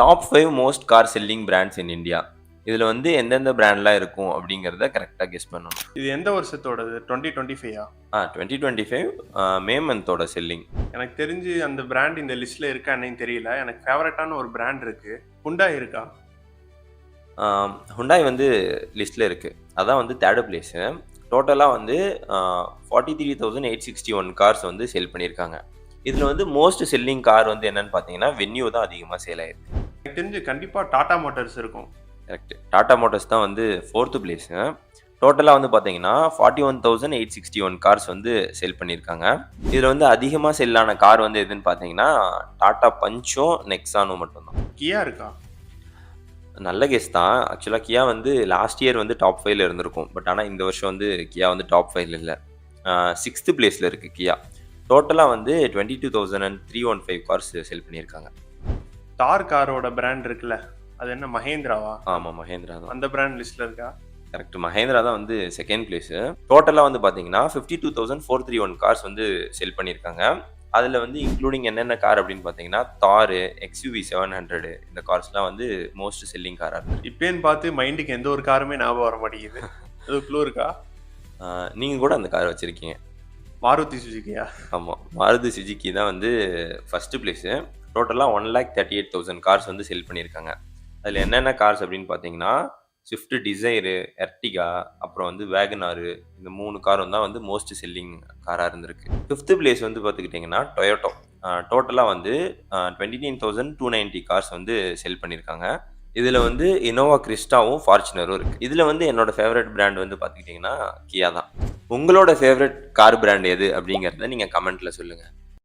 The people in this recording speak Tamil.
Top 5 most car selling brands in India. இதில் வந்து எந்தெந்த பிராண்ட்லாம் இருக்கும் அப்படிங்கிறத கரெக்டாக கெஸ் பண்ணணும். இது எந்த வருஷத்தோடது? 2025 2025 மே மந்தோட செல்லிங். எனக்கு தெரிஞ்சு அந்த பிராண்ட் இந்த லிஸ்ட்ல இருக்கா என்னன்னு தெரியல. எனக்கு ஃபேவரட்டான ஒரு பிராண்ட் இருக்கு. ஹுண்டாய் இருக்கா? ஹுண்டாய் வந்து லிஸ்ட்டில் இருக்குது. அதான் வந்து தேர்டு பிளேஸு. டோட்டலாக வந்து 43,861 கார்ஸ் வந்து செல் பண்ணியிருக்காங்க. இதில் வந்து மோஸ்ட் செல்லிங் கார் வந்து என்னன்னு பார்த்தீங்கன்னா வென்யூ தான் அதிகமாக சேல் ஆயிருக்கு. எனக்கு தெரிஞ்சு கண்டிப்பாக டாடா மோட்டார்ஸ் இருக்கும். கரெக்ட். டாடா மோட்டார்ஸ் தான் வந்து 4th பிளேஸு. டோட்டலாக வந்து பார்த்தீங்கன்னா 41,861 கார்ஸ் வந்து செல் பண்ணியிருக்காங்க. இதில் வந்து அதிகமாக செல்லான கார் வந்து எதுன்னு பார்த்தீங்கன்னா டாடா பஞ்சும் நெக்ஸானும் மட்டும்தான். கியா இருக்கா? நல்ல கெஸ் தான். ஆக்சுவலாக கியா வந்து லாஸ்ட் இயர் வந்து டாப் 5ல இருந்திருக்கும். பட் ஆனால் இந்த வருஷம் வந்து கியா வந்து டாப் 5ல இல்லை. 6th பிளேஸில் இருக்குது கியா. டோட்டலாக வந்து 22,315 கார்ஸ் செல் பண்ணியிருக்காங்க. தார் காரோட பிராண்ட் இருக்குல்ல, அது என்ன மஹேந்திராவா? ஆமாம், மஹேந்திரா தான். அந்த பிராண்ட் லிஸ்ட்ல இருக்கா? கரெக்ட். மஹேந்திரா தான் வந்து செகண்ட் பிளேஸு. டோட்டலாக வந்து பார்த்தீங்கன்னா 52,431 கார்ஸ் வந்து செல் பண்ணியிருக்காங்க. அதில் வந்து இன்க்ளூடிங் என்னென்ன கார் அப்படின்னு பார்த்தீங்கன்னா தார், XUV 700 இந்த கார்ஸ்லாம் வந்து மோஸ்ட் செல்லிங் காராக இருக்குது. இப்பேன்னு பார்த்து மைண்டுக்கு எந்த ஒரு காருமே ஞாபகம் வர மாட்டேங்குது. அது க்ளூ இருக்கா? நீங்கள் கூட அந்த கார் வச்சுருக்கீங்க. மாருதி சுசுகியா? ஆமாம், மாருதி சுசுகி தான் வந்து ஃபஸ்ட்டு பிளேஸு. டோட்டலாக 1,38,000 கார்ஸ் வந்து செல் பண்ணியிருக்காங்க. அதில் என்னென்ன கார்ஸ் அப்படின்னு பார்த்தீங்கன்னா ஸ்விஃப்ட் டிசைரு, எர்டிகா, அப்புறம் வந்து வேகனாரு, இந்த 3 காரும் தான் வந்து மோஸ்ட் செல்லிங் காராக இருந்திருக்கு. 5th பிளேஸ் வந்து பார்த்துக்கிட்டிங்கன்னா டொயோட்டோ. டோட்டலாக வந்து 29,290 கார்ஸ் வந்து செல் பண்ணியிருக்காங்க. இதில் வந்து இனோவா கிறிஸ்டாவும் ஃபார்ச்சுனரும் இருக்குது. இதில் வந்து என்னோட ஃபேவரட் பிராண்ட் வந்து பார்த்துக்கிட்டிங்கன்னா கியா தான். உங்களோட ஃபேவரட் கார் பிராண்ட் எது அப்படிங்கிறத நீங்கள் கமெண்ட்டில் சொல்லுங்கள்.